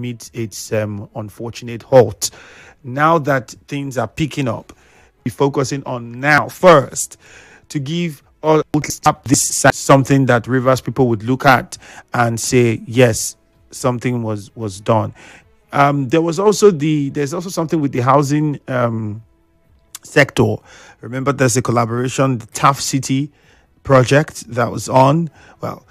meet its unfortunate halt. Now that things are picking up, be focusing on now first to give all this something that Rivers people would look at and say, yes, something was done. There's also something with the housing sector. Remember, there's a collaboration, the Taft City project that was on. Well,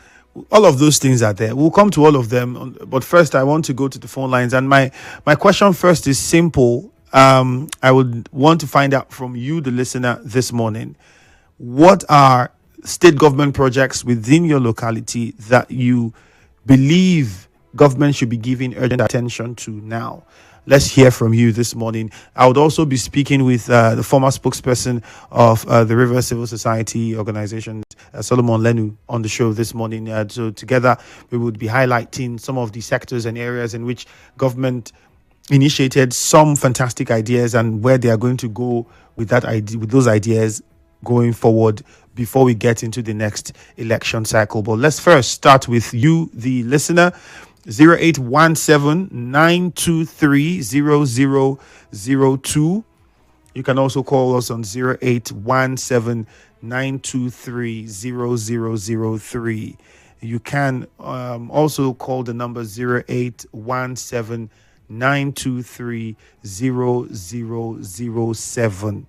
all of those things are there. We'll come to all of them, but first, I want to go to the phone lines. And my question first is simple. I would want to find out from you, the listener, this morning. What are state government projects within your locality that you believe government should be giving urgent attention to now? Let's hear from you this morning. I would also be speaking with the former spokesperson of the River Civil Society organization, Solomon Lenu, on the show this morning. So together, we would be highlighting some of the sectors and areas in which government initiated some fantastic ideas and where they are going to go with that idea, with those ideas going forward before we get into the next election cycle. But let's first start with you, the listener. 0817-923-0002. You can also call us on 0817-923-0003. You can also call the number 0817-923-0007.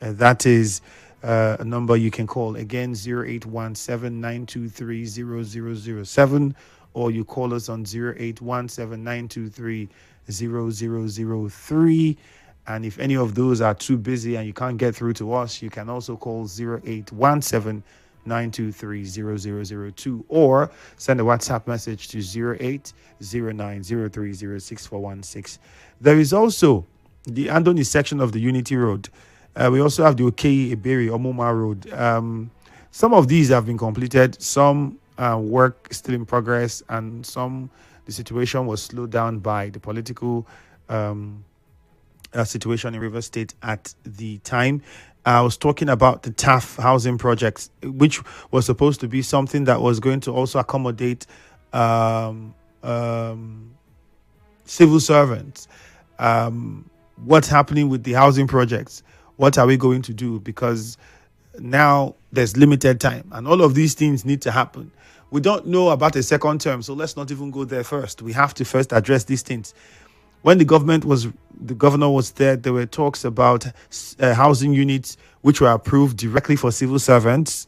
That is a number you can call. Again, 0817-923-0007. Or you call us on 0817-923-0003. And if any of those are too busy and you can't get through to us, you can also call 0817-923-0002 or send a WhatsApp message to 080903064116. There is also the Andoni section of the Unity Road. We also have the Okei Eberi Omuma Road. Some of these have been completed. Some work still in progress, and the situation was slowed down by the political situation in Rivers State at the time. I was talking about the Taft housing projects, which was supposed to be something that was going to also accommodate civil servants. What's happening with the housing projects? What are we going to do? Because now there's limited time and all of these things need to happen. We don't know about a second term, so let's not even go there first. We have to first address these things. When the governor was there, there were talks about housing units which were approved directly for civil servants.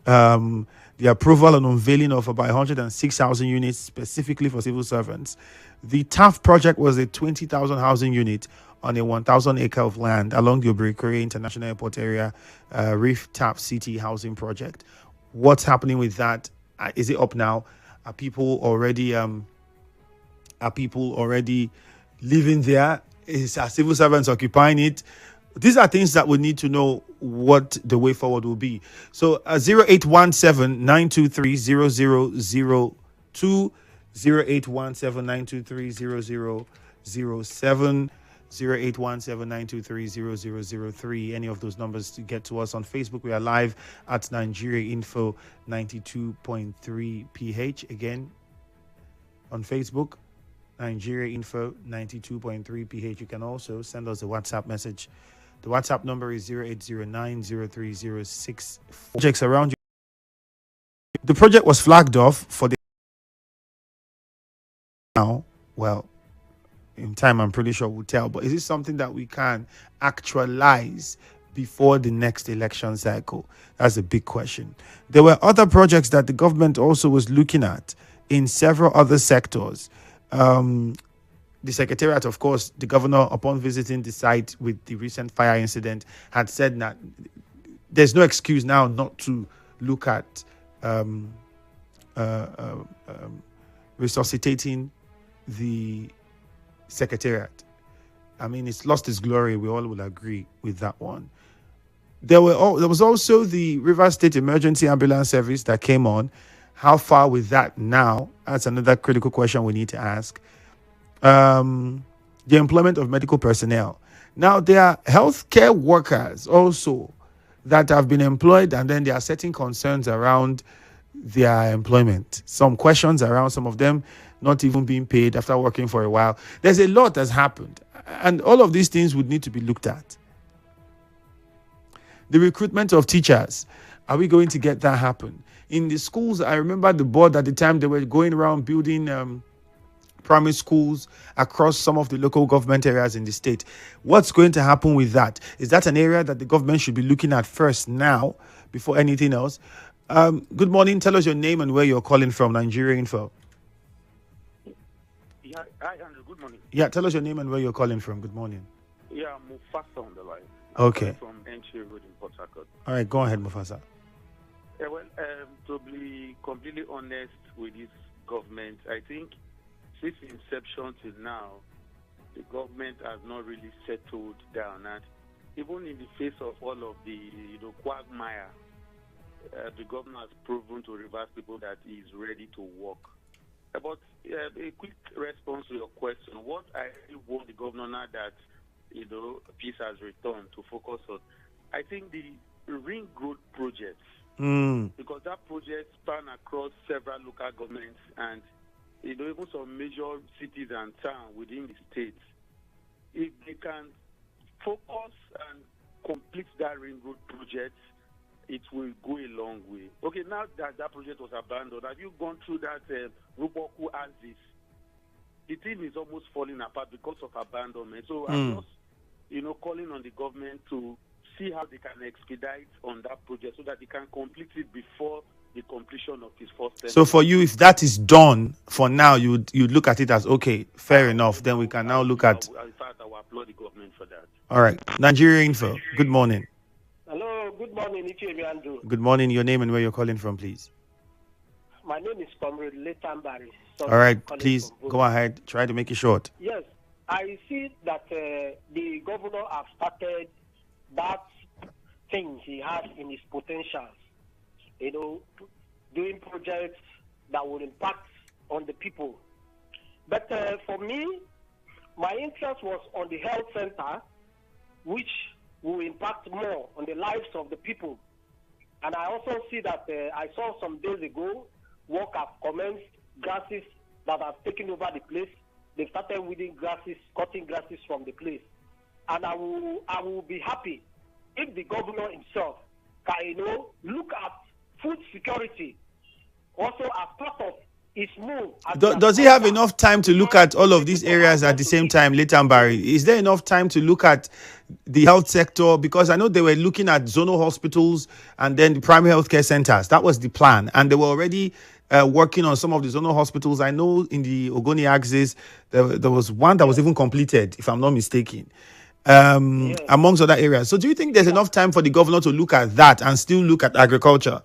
The approval and unveiling of about 106 housing units specifically for civil servants. The Taft project was a 20,000 housing unit on a 1,000 acre of land along the Obrikore International Airport area, Reef Taft City housing project. What's happening with that? Is it up now? Are people already living there? Are civil servants occupying it? These are things that we need to know what the way forward will be. So 0817-923-0002, 0817-923-0007, 0817-923-0003. Any of those numbers to get to us. On Facebook, we are live at Nigeria Info 92.3 PH. Again, on Facebook, Nigeria Info 92.3 PH. You can also send us a WhatsApp message. The WhatsApp number is 0809-03064. Projects around you. The project was flagged off for the now. Well, in time, I'm pretty sure we'll tell. But is it something that we can actualize before the next election cycle? That's a big question. There were other projects that the government also was looking at in several other sectors. The Secretariat, of course, the governor, upon visiting the site with the recent fire incident, had said that there's no excuse now not to look at resuscitating the Secretariat. I mean, it's lost its glory. We all will agree with that one. There was also the Rivers State Emergency Ambulance Service that came on. How far with that now? That's another critical question we need to ask. The employment of medical personnel. Now, there are healthcare workers also that have been employed, and then there are certain concerns around their employment. Some questions around some of them. not even being paid after working for a while. There's a lot that's happened. And all of these things would need to be looked at. The recruitment of teachers, are we going to get that happen? In the schools, I remember the board at the time, they were going around building primary schools across some of the local government areas in the state. What's going to happen with that? Is that an area that the government should be looking at first now before anything else? Good morning. Tell us your name and where you're calling from. Nigeria Info. Yeah, hi, Andrew. Good morning. Yeah, tell us your name and where you're calling from. Good morning. Yeah, Mufasa on the line. Okay. From NTA Road in Port Harcourt. All right, go ahead, Mufasa. Yeah, well, to be completely honest with this government, I think since inception till now, the government has not really settled down. And even in the face of all of the quagmire, the government has proven to reverse people that he is ready to work. But a quick response to your question: what I really want the governor now that peace has returned to focus on, I think the ring road projects, because that project span across several local governments and even some major cities and towns within the state. If they can focus and complete that ring road project, it will go a long way. Okay, now that that project was abandoned, have you gone through that Ruboku axis? The thing is almost falling apart because of abandonment. So I'm just, calling on the government to see how they can expedite on that project so that they can complete it before the completion of his first term. So for you, if that is done for now, you'd look at it as okay, fair enough. Then we can now look at. In fact, I will applaud the government for that. All right, Nigeria Info. Good morning. Hello, good morning, Ifiemi Andrew. Good morning. Your name and where you're calling from, please. My name is Comrade Lenu. All right, please go ahead. Try to make it short. Yes, I see that the governor has started that thing he has in his potentials. Doing projects that will impact on the people. But for me, my interest was on the health center, which will impact more on the lives of the people. And I also see that I saw some days ago, work have commenced, grasses that have taken over the place. They started weeding grasses, cutting grasses from the place. And I will be happy if the governor himself can, look at food security also as part of his move. Does he have enough time to look at all of these areas at the same time, Leitambari? Is there enough time to look at the health sector? Because I know they were looking at zonal hospitals and then the primary healthcare centers. That was the plan. And they were already working on some of the zonal hospitals. I know in the Ogoni axis, there was one that was even completed, if I'm not mistaken, amongst other areas. So do you think there's enough time for the governor to look at that and still look at agriculture?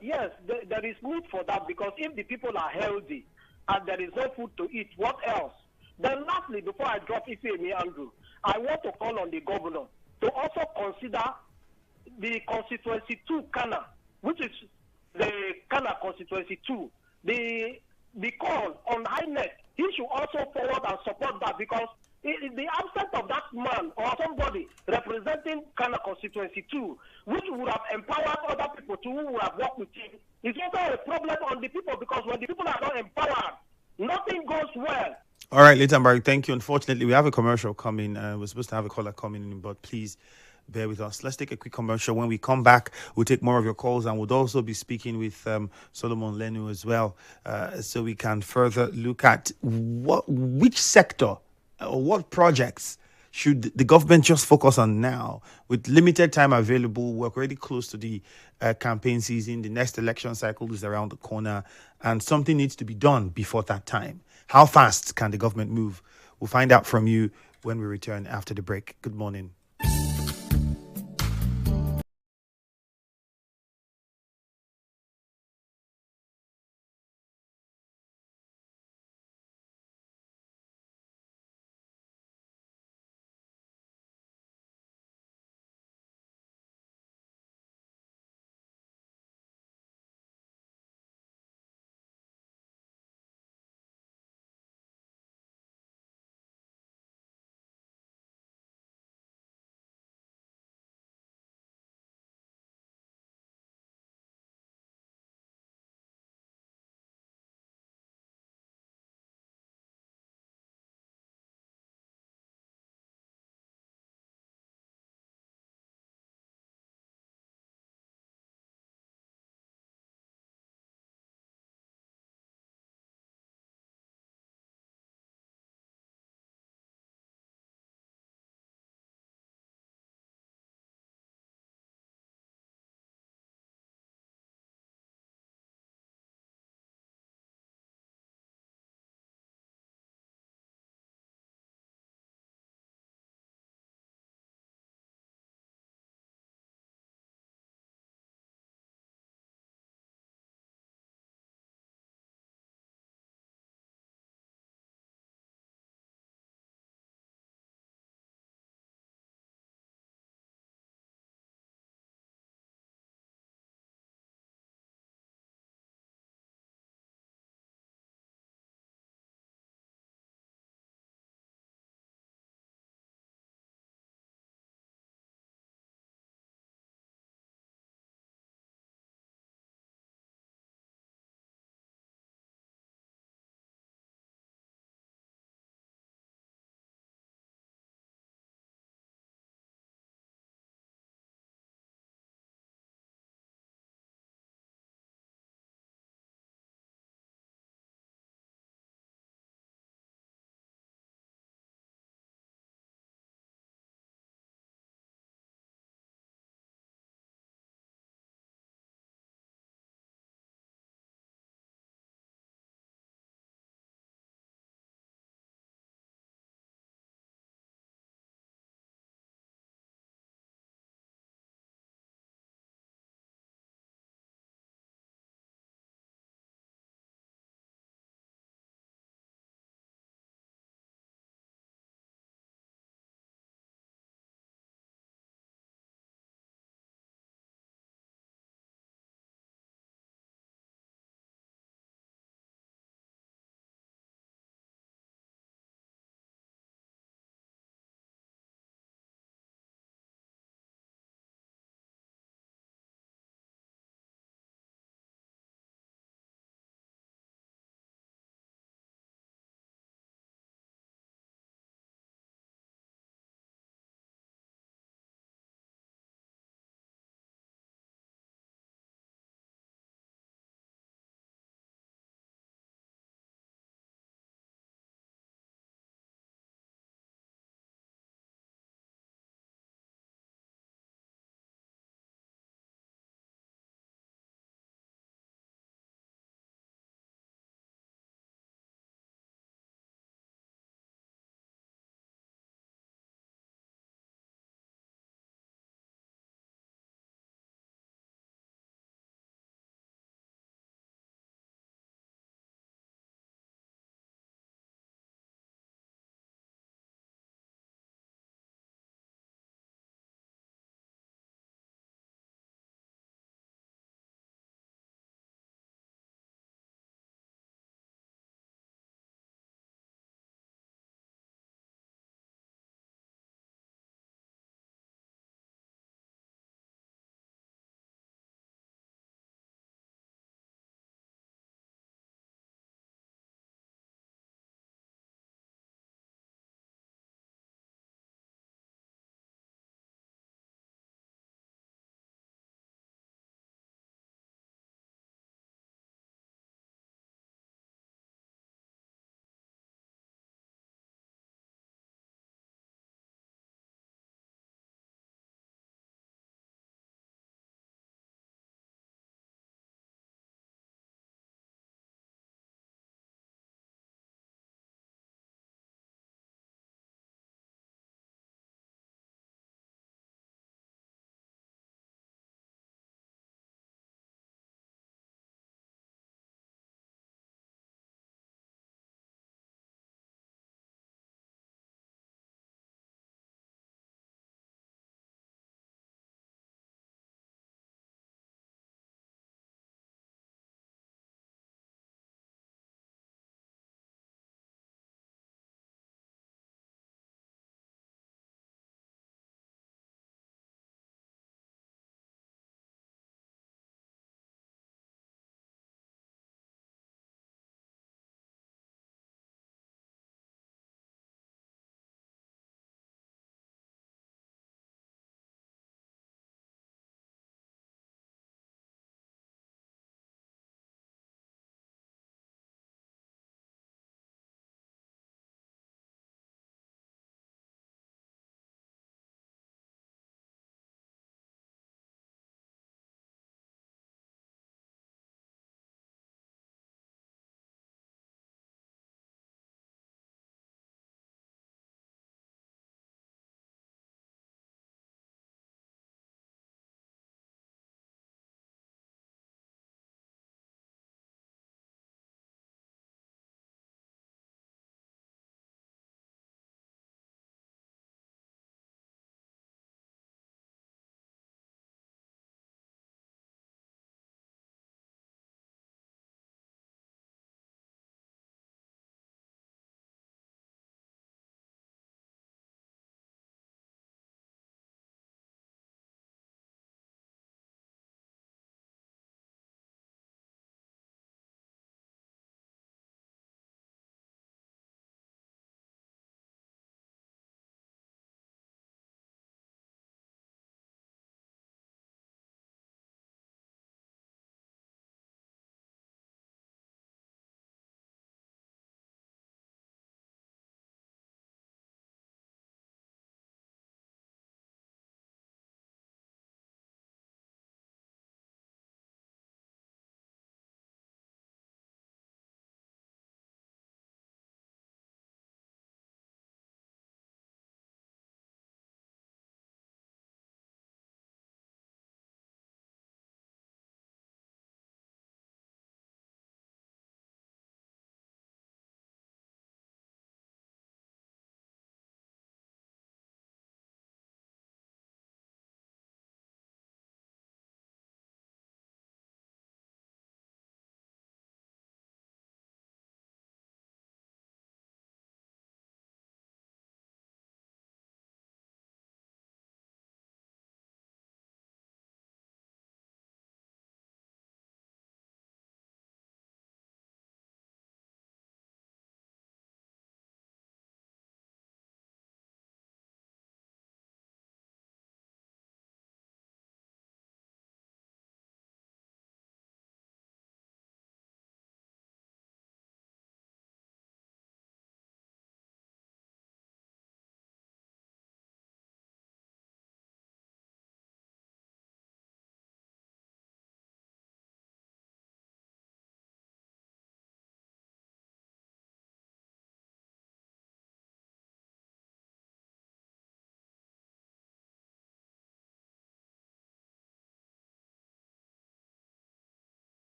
Yes, there is need for that, because if the people are healthy and there is no food to eat, what else? Then lastly, before I drop Ifiemi Andrew, I want to call on the governor to also consider the constituency 2 Kana, which is the Kana constituency 2. The call on INEC, he should also forward and support that, because in the absence of that man or somebody representing Kana constituency 2, which would have empowered other people too, who would have worked with him, is also a problem on the people, because when the people are not empowered, nothing goes well. All right, Leitambari, thank you. Unfortunately, we have a commercial coming. We're supposed to have a caller coming in, but please bear with us. Let's take a quick commercial. When we come back, we'll take more of your calls, and we'll also be speaking with Solomon Lenu as well, so we can further look at which sector or what projects should the government just focus on now with limited time available. We're already close to the campaign season. The next election cycle is around the corner, and something needs to be done before that time. How fast can the government move? We'll find out from you when we return after the break. Good morning.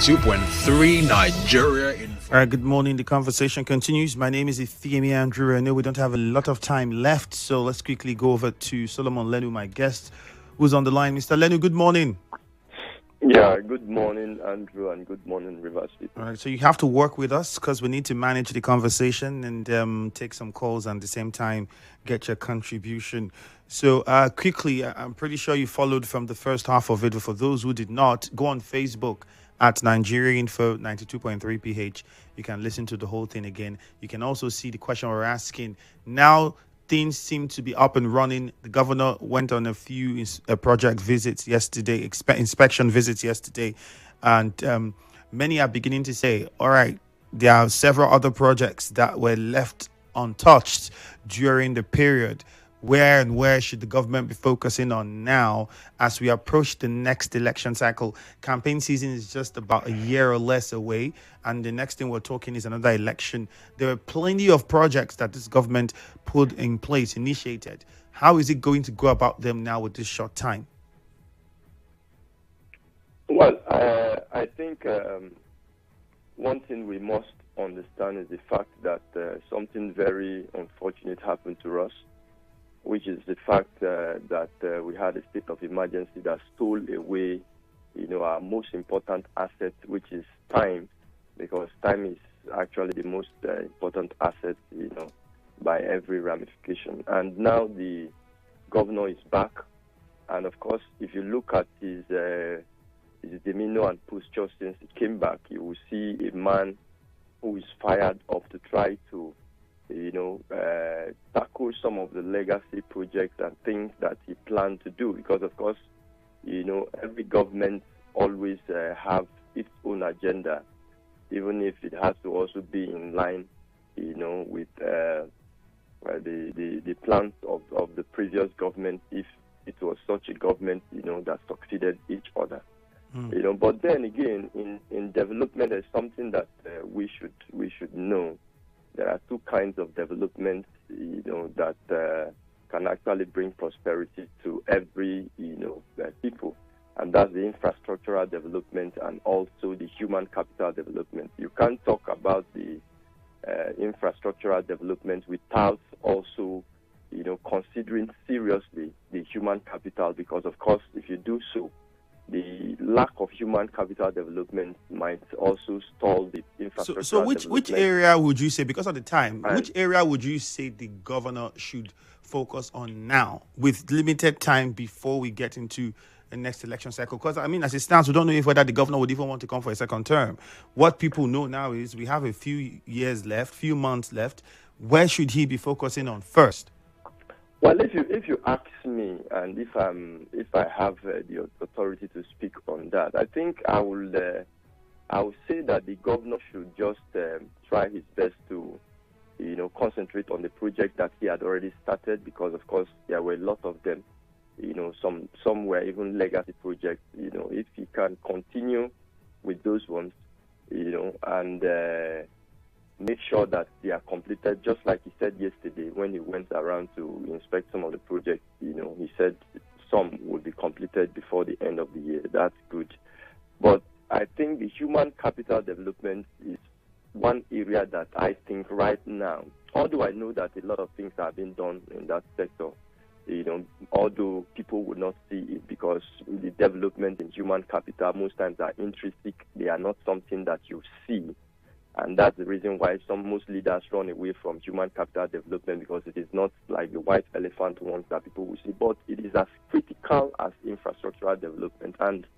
92.3 Nigeria in. All right, good morning. The conversation continues. My name is Ifiemi Andrew. I know we don't have a lot of time left, so let's quickly go over to Solomon Lenu, my guest, who's on the line. Mr. Lenu, good morning. Yeah, good morning, Andrew, and good morning, Rivers people. All right, so you have to work with us because we need to manage the conversation and take some calls and at the same time get your contribution. So quickly, I'm pretty sure you followed from the first half of it, but for those who did not, go on Facebook at Nigeria Info 92.3 PH. You can listen to the whole thing again. You can also see the question we're asking. Now things seem to be up and running. The governor went on a few project visits yesterday, inspection visits yesterday, and many are beginning to say, all right, there are several other projects that were left untouched during the period. Where should the government be focusing on now as we approach the next election cycle? Campaign season is just about a year or less away, and the next thing we're talking is another election. There are plenty of projects that this government put in place, initiated. How is it going to go about them now with this short time? Well, I think one thing we must understand is the fact that something very unfortunate happened to us, which is the fact that we had a state of emergency that stole away, our most important asset, which is time, because time is actually the most important asset, by every ramification. And now the governor is back, and of course, if you look at his demeanor and posture since he came back, you will see a man who is fired up to try to tackle some of the legacy projects and things that he planned to do. Because, of course, every government always have its own agenda, even if it has to also be in line, with the plans of the previous government, if it was such a government, that succeeded each other. But then again, in development, there's something that we should know. There are two kinds of development, that can actually bring prosperity to every, people, and that's the infrastructural development and also the human capital development. You can't talk about the infrastructural development without also, considering seriously the human capital, because of course, if you do so, the lack of human capital development might also stall the infrastructure. So which area would you say, because of the time, which area would you say the governor should focus on now with limited time before we get into the next election cycle? Because, as it stands, we don't know whether the governor would even want to come for a second term. What people know now is we have a few years left, few months left. Where should he be focusing on first? Well, if you ask me, and if I have the authority to speak on that, I think I will say that the governor should just try his best to, concentrate on the project that he had already started, because of course there were a lot of them. Some were even legacy projects. If he can continue with those ones, and make sure that they are completed, just like he said yesterday when he went around to inspect some of the projects. He said some will be completed before the end of the year. That's good. But I think the human capital development is one area that I think right now, although I know that a lot of things are being done in that sector, although people would not see it, because the development in human capital most times are intrinsic. They are not something that you see. And that's the reason why most leaders run away from human capital development, because it is not like the white elephant ones that people will see, but it is as critical as infrastructural development. And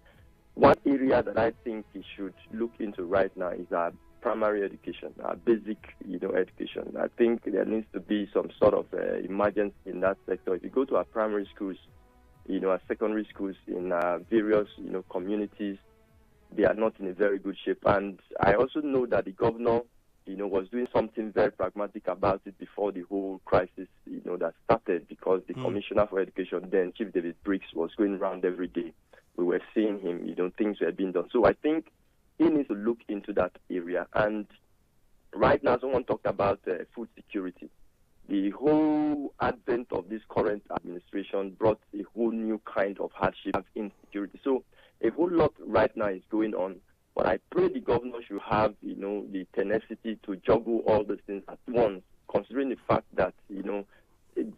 one area that I think he should look into right now is our primary education, our basic, education. I think there needs to be some sort of emergence in that sector. If you go to our primary schools, our secondary schools in various, communities, they are not in a very good shape. And I also know that the governor, was doing something very pragmatic about it before the whole crisis, that started, because the Commissioner for Education then, Chief David Briggs, was going around every day. We were seeing him, things were being done. So I think he needs to look into that area. And right now, someone talked about food security. The whole advent of this current administration brought a whole new kind of hardship, insecurity. So a whole lot right now is going on But I pray the governor should have, the tenacity to juggle all these things at once, considering the fact that,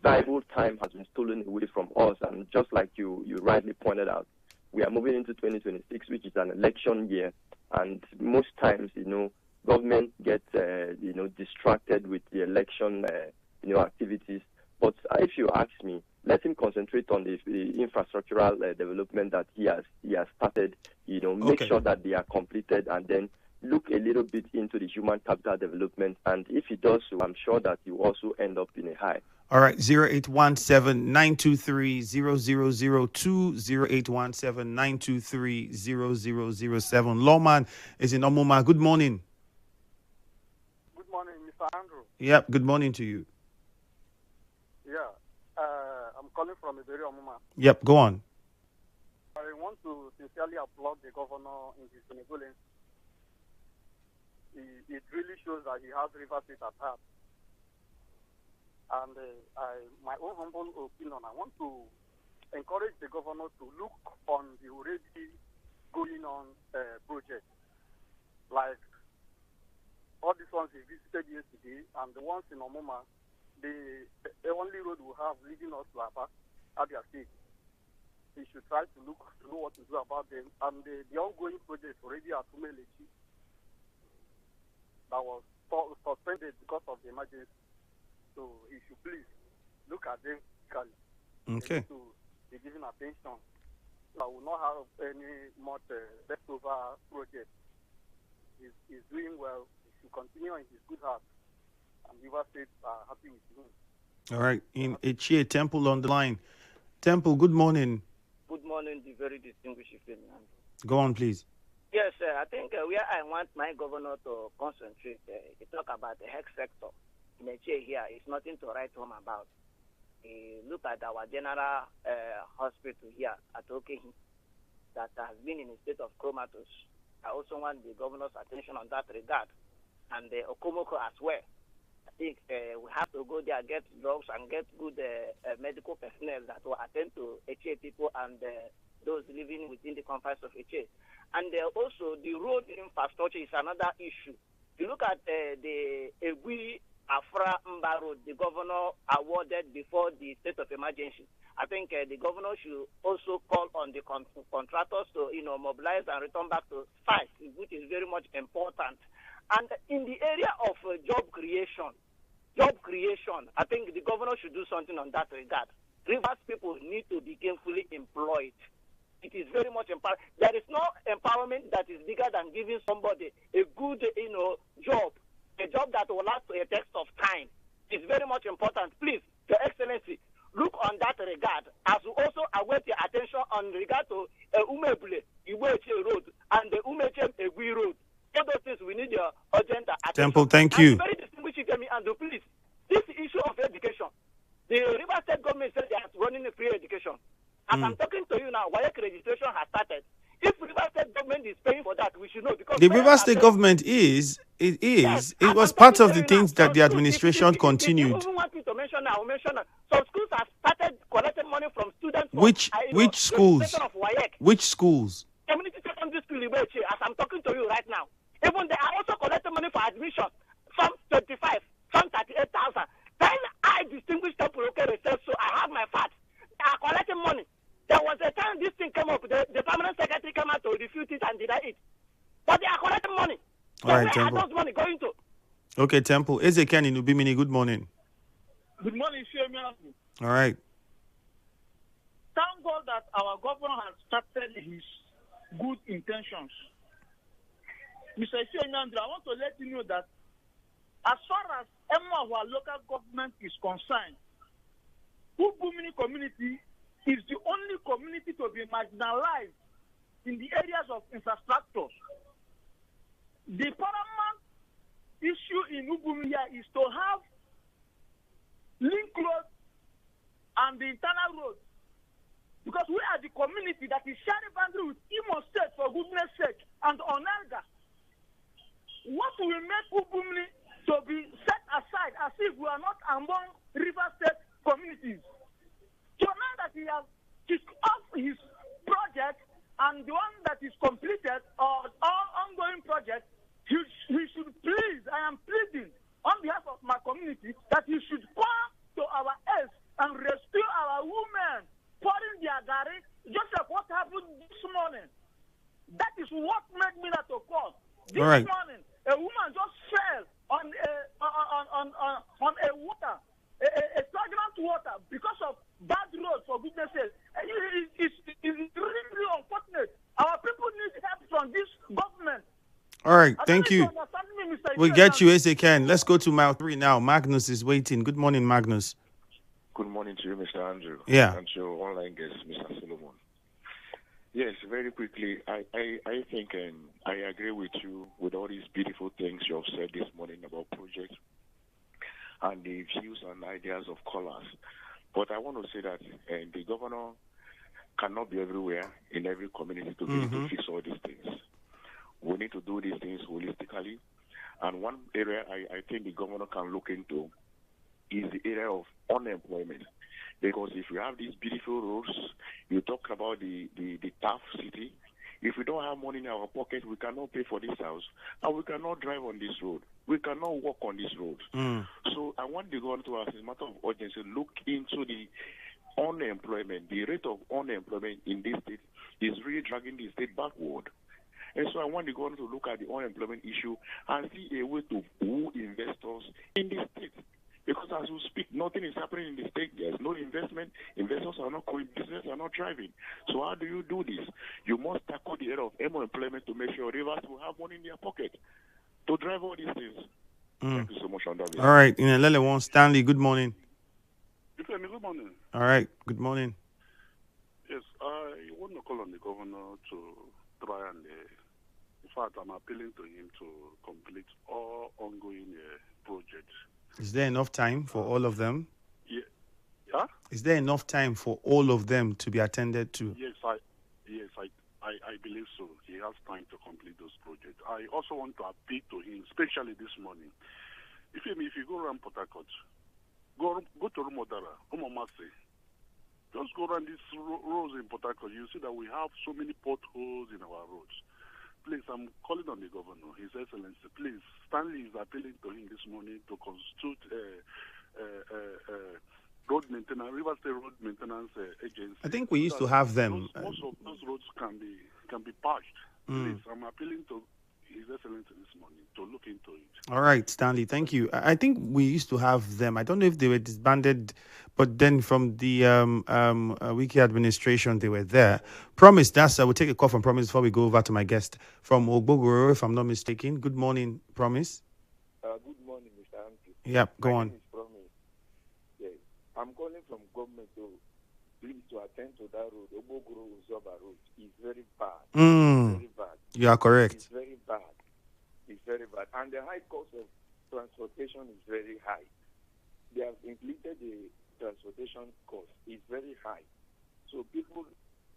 valuable time has been stolen away from us. And just like you rightly pointed out, we are moving into 2026, which is an election year. And most times, government gets, distracted with the election, activities. But if you ask me, let him concentrate on the infrastructural development that he has started. Make sure that they are completed, and then look a little bit into the human capital development. And if he does so, I'm sure that you also end up in a high. All right, 0817-923-0002, 0817-923-0007. Lawman is in Omuma. Good morning. Good morning, Mr. Andrew. Yep, good morning to you. Yeah, I'm calling from Ifiemi Andrew. Yep, go on. I want to sincerely applaud the governor in his benevolence. It really shows that he has River State at heart. And my own humble opinion, I want to encourage the governor to look on the already going on projects. Like all these ones he visited yesterday and the ones in Omuma, the only road we have leading us to Abia State. He should try to know what to do about them. And the ongoing project already at Umelechi that was suspended because of the emergency. So he should please look at them critically. Okay. To be given attention. I will not have any much leftover project. He's doing well. He should continue in his good heart. And River State are happy with him. All right. In Echie, Temple on the line. Temple, good morning. Good morning, the very distinguished Ifiemi Andrew. Go on, please. Yes, I think where I want my governor to concentrate, he talk about the health sector. In Echie here, it's nothing to write home about. Look at our general hospital here at Okehi that has been in a state of comatose. I also want the governor's attention on that regard. And Okomoko as well. I think we have to go there, get drugs and get good medical personnel that will attend to HA people and those living within the confines of HA. And also the road infrastructure is another issue. You look at the Egui Afra Mba Road, the governor awarded before the state of emergency. I think the governor should also call on the contractors to mobilize and return back to site, which is very much important. And in the area of job creation, I think the governor should do something on that regard. Rivers people need to be gainfully employed. It is very much important. There is no empowerment that is bigger than giving somebody a good, job, a job that will last a text of time. It's very much important. Please, Your Excellency, look on that regard, as we also await your attention on regard to Umebule, Iweche Road, and the Umechem Egui Road. All those things we need your urgent attention. Temple, thank you. Very distinguished Ifiemi Andrew, please. This issue of education, the River State government said they are running a free education. As I'm talking to you now, WAEC registration has started. If River State government is paying for that, we should know, because the River State government it was part of the things that the administration continued. If you even want me to mention now, I will mention that. Some schools have started collecting money from students. Which schools? Of WAEC. Which schools? Community secondary school, as I'm talking to you right now. Even they are also collecting money for admission. Some 25, some 38,000. Then I distinguished Temple local research, so I have my facts. They are collecting money. There was a time this thing came up. The permanent secretary came out to refute it and deny it. But they are collecting money. So all right, where Temple. are those money going to? Okay, Temple. Ezekiel in Ubimini, good morning. Good morning, Ifiemi Andrew. All right. Thank God that our governor has started his good intentions. Mr. Ifiemi Andrew, I want to let you know that as far as any of our local government is concerned, Ubumini community is the only community to be marginalized in the areas of infrastructure. The paramount issue in Ubumini is to have link road and the internal road, because we are the community that is sharing boundary with Imo State, for goodness sake, and Onelga. What will make Ubumini to be set aside as if we are not among River State communities? So now that he has kicked off his project and the one that is completed or made me not to call. This All right. morning, a woman just fell on a water, a stagnant water because of bad road, for goodness sake. It's really unfortunate. Our people need help from this government. All right. I don't Thank know if you. understand me, Mr. We'll Ifiemi get you Andrew. as they can. Let's go to mile 3 now. Magnus is waiting. Good morning, Magnus. Good morning to you, Mr. Andrew. Yeah. And to your online guest, Mr. Solomon. Yes, very quickly, I think I agree with you with all these beautiful things you have said this morning about projects and the views and ideas of callers. But I want to say that the governor cannot be everywhere in every community to be able to fix all these things. We need to do these things holistically. And one area I think the governor can look into is the area of unemployment. Because if you have these beautiful roads, you talk about the tough city. If we don't have money in our pocket, we cannot pay for this house, and we cannot drive on this road. We cannot walk on this road. So I want the governor to, as a matter of urgency, look into the unemployment. The rate of unemployment in this state is really dragging the state backward. And so I want the governor to look at the unemployment issue and see a way to woo investors in the state. Because as we speak, nothing is happening in the state. There's no investment. Investors are not going, businesses are not driving. So how do you do this? You must tackle the area of unemployment to make sure rivers will have money in their pocket to drive all these things. Thank you so much, Andrew. All right. In Lele one, Stanley, good morning. Good morning. All right. Good morning. Yes, I want to call on the governor to try and, in fact, I'm appealing to him to complete all ongoing projects. Is there enough time for all of them? Yeah. Is there enough time for all of them to be attended to? Yes, I believe so. He has time to complete those projects. I also want to appeal to him, especially this morning. If you go around Port Harcourt, go to Rumodara, Umomase, just go around these roads in Port Harcourt, you see that we have so many potholes in our roads. Please, I'm calling on the governor, His Excellency. Please, Stanley is appealing to him this morning to constitute road maintenance, River State Road Maintenance Agency. I think we used to have them. Most of those roads can be patched. Please, I'm appealing to His Excellency this morning to look into it. All right, Stanley, thank you. I think we used to have them. I don't know if they were disbanded, but then from the Wiki administration, they were there. Promise, I will take a call from Promise before we go over to my guest from Ogbogoro, if I'm not mistaken. Good morning, Promise. Good morning, Mr. Andrew. Yeah, go on. My name is Promise. Yes. I'm calling from government to please to attend to that road. Ogbogoro Uzoba road is very bad. Very bad. You are correct. It's very bad. It's very bad. And the high cost of transportation is very high. They have inflated the transportation cost. It's very high. So people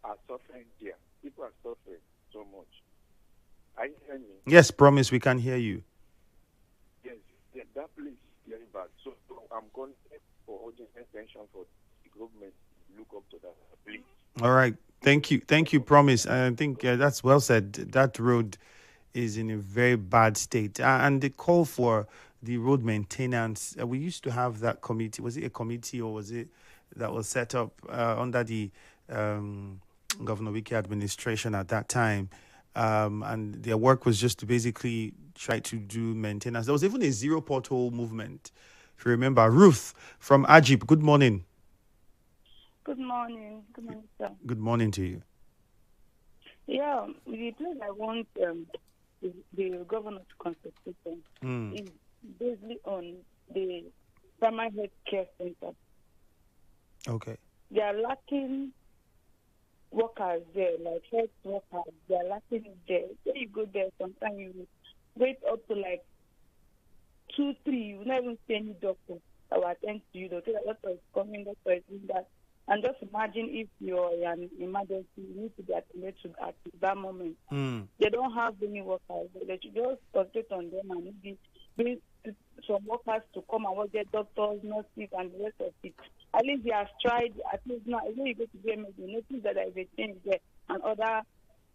are suffering there. People are suffering so much. Are you hearing me? Yes, Promise, we can hear you. Yes, that place is very bad. So I'm calling for urgent attention for the government to look up to that, please. All right. Thank you, Promise. I think that's well said. That road is in a very bad state. And the call for the road maintenance, we used to have that committee. Was it a committee or was it that was set up under the Governor Wiki administration at that time? And their work was just to basically try to do maintenance. There was even a zero pothole movement, if you remember. Ruth from Ajib, good morning. Good morning. Good morning, sir. Good morning to you. Yeah, the place I want the governor to concentrate on is basically on the primary health care center. Okay. They are lacking workers there, like health workers. They are lacking there. When you go there, sometimes you wait up to like 2, 3. You never see any doctor that will attend to you. They'll say that doctor is coming, doctor is doing that. And just imagine if you're in an emergency, you need to be attended to at that moment. They don't have any workers. They should just concentrate on them and maybe bring some workers to come and work there, doctors, nurses, and the rest of it. At least they have tried. At least now, when you go to VMS, you notice that there is a change there and other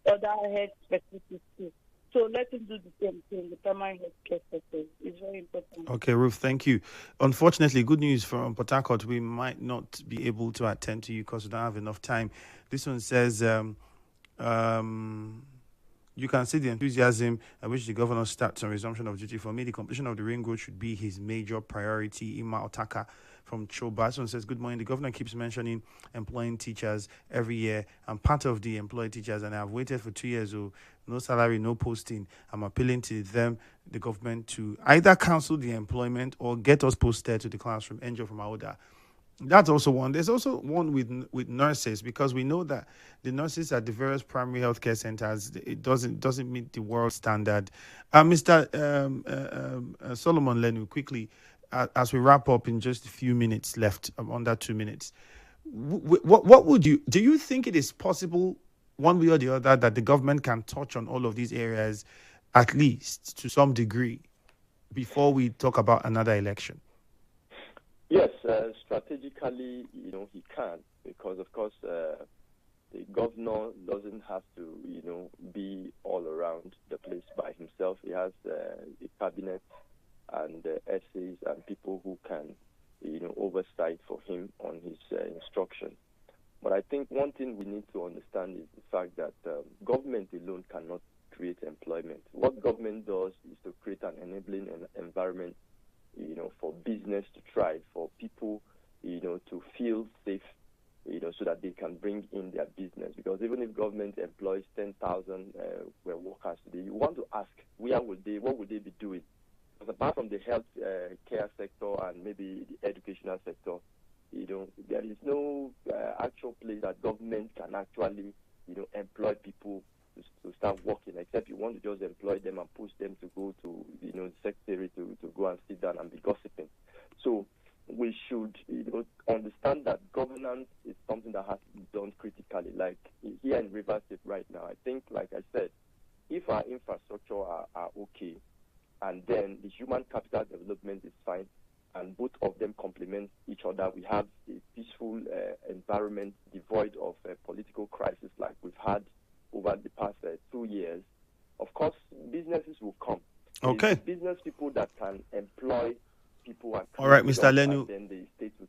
health facilities too. So let him do the same thing. The primary health care sector is very important. Okay, Ruth, thank you. Unfortunately, good news from Port Harcourt, we might not be able to attend to you because we don't have enough time. This one says, You can see the enthusiasm at which the governor starts on resumption of duty. For me, the completion of the ring road should be his major priority. Ima Otaka from Choba. Someone says, good morning. The governor keeps mentioning employing teachers every year. I'm part of the employed teachers, and I've waited for 2 years. Oh, no salary, no posting. I'm appealing to them, the government, to either cancel the employment or get us posted to the classroom. Angel from Aoda. That's also one. There's also one with nurses, because we know that the nurses at the various primary healthcare centers, it doesn't meet the world standard. Mr. Solomon Lenu, quickly, as we wrap up in just a few minutes left, under 2 minutes, what would you do? You think it is possible, one way or the other, that the government can touch on all of these areas, at least to some degree, before we talk about another election? Yes, strategically, he can, because of course the governor doesn't have to, be all around the place by himself. He has a cabinet and essays and people who can, oversight for him on his instruction. But I think one thing we need to understand is the fact that government alone cannot create employment. What government does is to create an enabling environment, for business to thrive, for people, to feel safe, so that they can bring in their business. Because even if government employs 10,000 workers today, you want to ask, what would they be doing? Because apart from the health care sector and maybe the educational sector, there is no actual place that government can actually, employ people to start working, except you want to just employ them and push them to go to, the secretary to go and sit down and be gossiping. So we should, understand that governance is something that has to be done critically. Like here in Rivers State right now, I think, like I said, if our infrastructure are okay, and then the human capital development is fine, and both of them complement each other, we have a peaceful environment devoid of political crisis like we've had over the past 2 years. Of course, businesses will come. Okay. Business people that can employ people. All right, Mr. Lenu,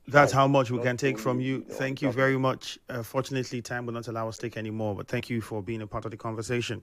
that's how much we Not can take from only, you. Thank you very much. Fortunately, time will not allow us to take any more, but thank you for being a part of the conversation.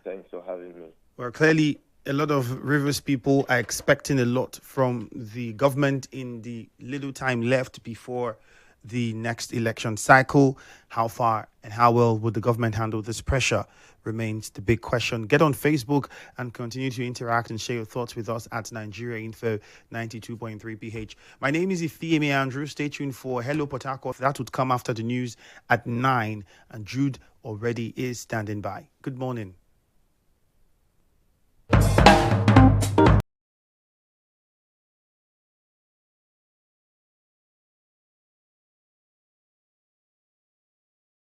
Thanks for having me. Well, clearly, a lot of Rivers people are expecting a lot from the government in the little time left before the next election cycle. How far and how well would the government handle this pressure remains the big question. Get on Facebook and continue to interact and share your thoughts with us at Nigeria Info 92.3 PH. My name is Ifiemi Andrew. Stay tuned for Hello Port Harcourt. That would come after the news at 9, and Jude already is standing by. Good morning.